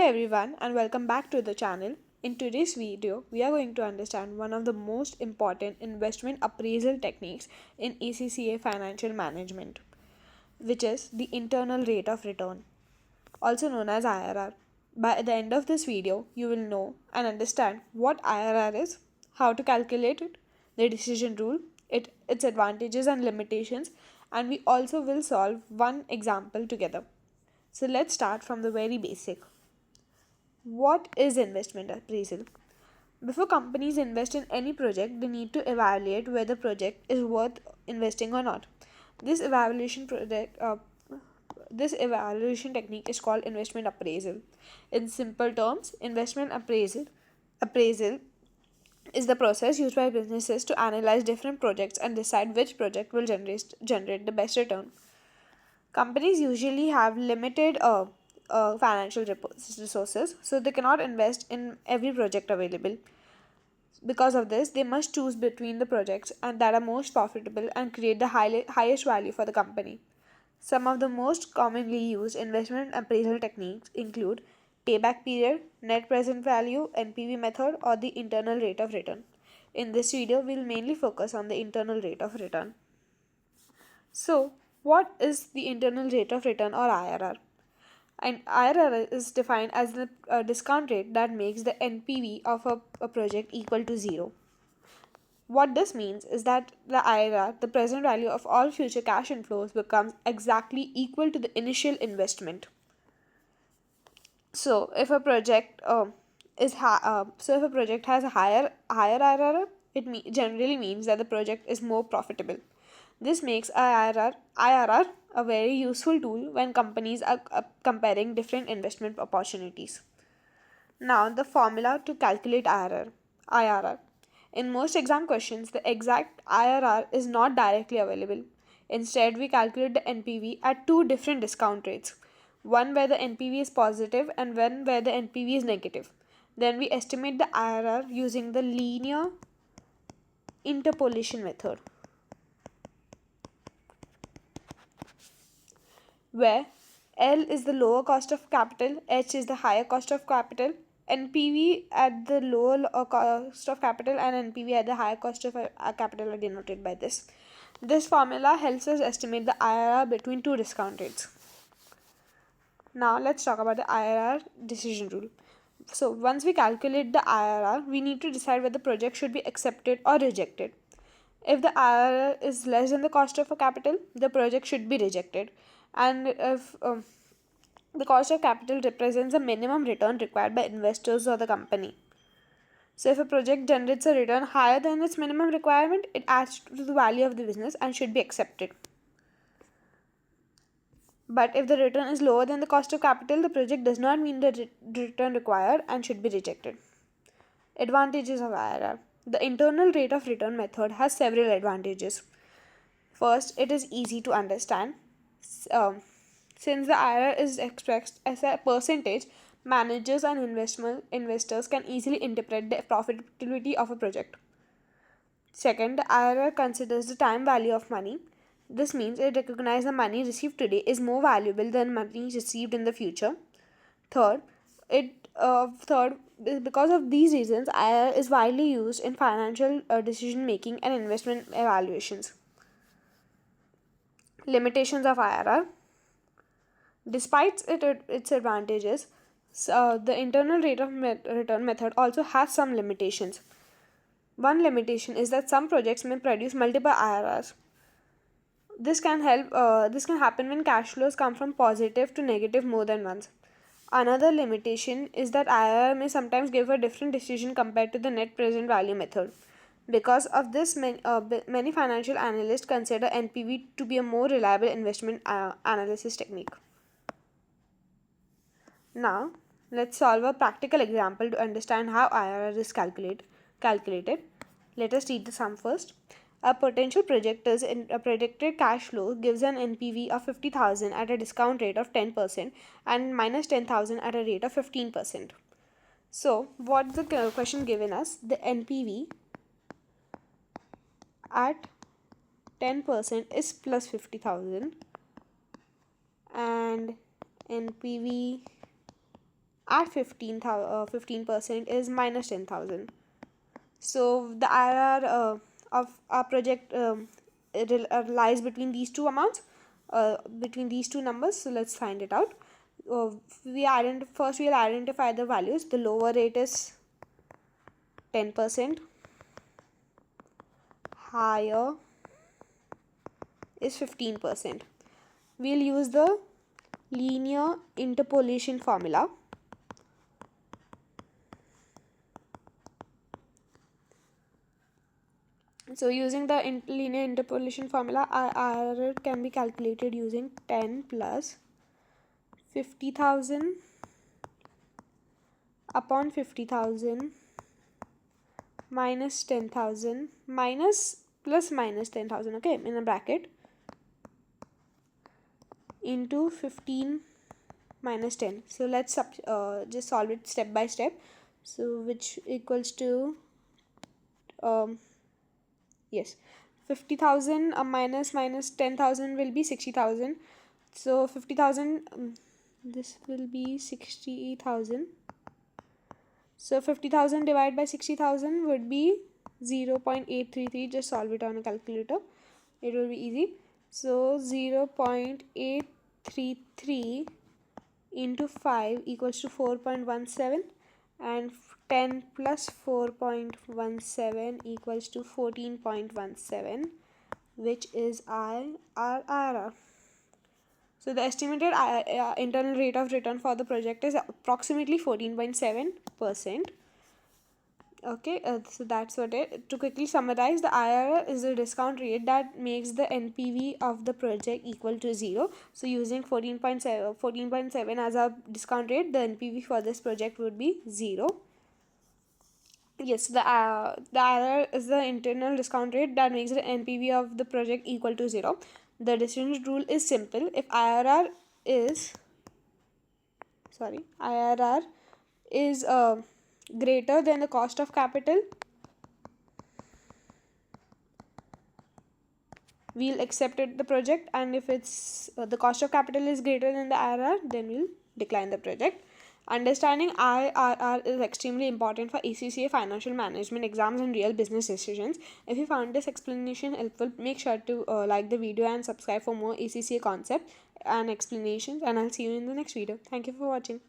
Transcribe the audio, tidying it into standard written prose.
everyone and welcome back to the channel. In today's video, we are going to understand one of the most important investment appraisal techniques in ACCA Financial Management, which is the internal rate of return, also known as IRR. By the end of this video, you will know and understand what IRR is, how to calculate it, the decision rule, its advantages and limitations, and we also will solve one example together. So let's start from the very basic. What is investment appraisal? Before companies invest in any project, they need to evaluate whether the project is worth investing or not. This evaluation project, this evaluation technique is called investment appraisal. In simple terms, appraisal is the process used by businesses to analyze different projects and decide which project will generate the best return. Companies usually have limited financial resources, so they cannot invest in every project available. Because of this, they must choose between the projects and that are most profitable and create the highest value for the company. Some of the most commonly used investment appraisal techniques include payback period, net present value, NPV method, or the internal rate of return. In this video, we'll mainly focus on the internal rate of return. So, what is the internal rate of return or IRR? And IRR is defined as the discount rate that makes the NPV of a project equal to zero. What this means is that the IRR, the present value of all future cash inflows, becomes exactly equal to the initial investment. So, if a project if a project has a higher IRR, it generally means that the project is more profitable. This makes IRR a very useful tool when companies are comparing different investment opportunities. Now, the formula to calculate IRR. In most exam questions, the exact IRR is not directly available. Instead, we calculate the NPV at two different discount rates, one where the NPV is positive and one where the NPV is negative. Then we estimate the IRR using the linear interpolation method, where L is the lower cost of capital, H is the higher cost of capital, NPV at the lower cost of capital and NPV at the higher cost of capital are denoted by this. This formula helps us estimate the IRR between two discount rates. Now let's talk about the IRR decision rule. So once we calculate the IRR, we need to decide whether the project should be accepted or rejected. If the IRR is less than the cost of a capital, the project should be rejected. And if the cost of capital represents a minimum return required by investors or the company. So if a project generates a return higher than its minimum requirement, it adds to the value of the business and should be accepted. But if the return is lower than the cost of capital, the project does not meet the return required and should be rejected. Advantages of IRR. The internal rate of return method has several advantages. First, it is easy to understand. Since the IRR is expressed as a percentage, managers and investors can easily interpret the profitability of a project. Second, the IRR considers the time value of money. This means it recognizes the money received today is more valuable than money received in the future. Third, because of these reasons, IRR is widely used in financial decision making and investment evaluations. Limitations of IRR. Despite its advantages, the internal rate of return method also has some limitations. One limitation is that some projects may produce multiple IRRs. This can happen when cash flows come from positive to negative more than once. Another limitation is that IRR may sometimes give a different decision compared to the net present value method. Because of this, many financial analysts consider NPV to be a more reliable investment analysis technique. Now, let's solve a practical example to understand how IRR is calculated. Let us read the sum first. A potential projector's predicted cash flow gives an NPV of 50,000 at a discount rate of 10% and minus 10,000 at a rate of 15%. So, what's the question given us? The NPV at 10% is plus 50,000 and NPV at 15% is minus 10,000. So the IRR of our project lies between these two amounts, between these two numbers. So let's find it out. First we'll identify the values. The lower rate is 10%, higher is 15%. We'll use the linear interpolation formula. So using the linear interpolation formula, our IRR can be calculated using 10 plus 50,000 upon 50,000 minus 10,000 minus plus minus 10,000, okay, in a bracket, into 15 minus 10. So let's just solve it step by step. So which equals to yes, 50,000 minus 10,000 will be 60,000. So 50,000, this will be 60,000. So 50,000 divided by 60,000 would be 0.833. Just solve it on a calculator. It will be easy. So 0.833 into 5 equals to 4.17, and 10 plus 4.17 equals to 14.17, which is our IRR. So the estimated internal rate of return for the project is approximately 14.7%. Okay, so that's what it. To quickly summarize, the IRR is the discount rate that makes the NPV of the project equal to 0. So using 14.7 as a discount rate, the NPV for this project would be 0. Yes, the IRR is the internal discount rate that makes the NPV of the project equal to 0. The decision rule is simple. If IRR is greater than the cost of capital, we'll accept the project, and if it's the cost of capital is greater than the IRR, then we'll decline the project. Understanding IRR is extremely important for ACCA Financial Management exams and real business decisions. If you found this explanation helpful, make sure to like the video and subscribe for more ACCA concepts and explanations, and I'll see you in the next video. Thank you for watching.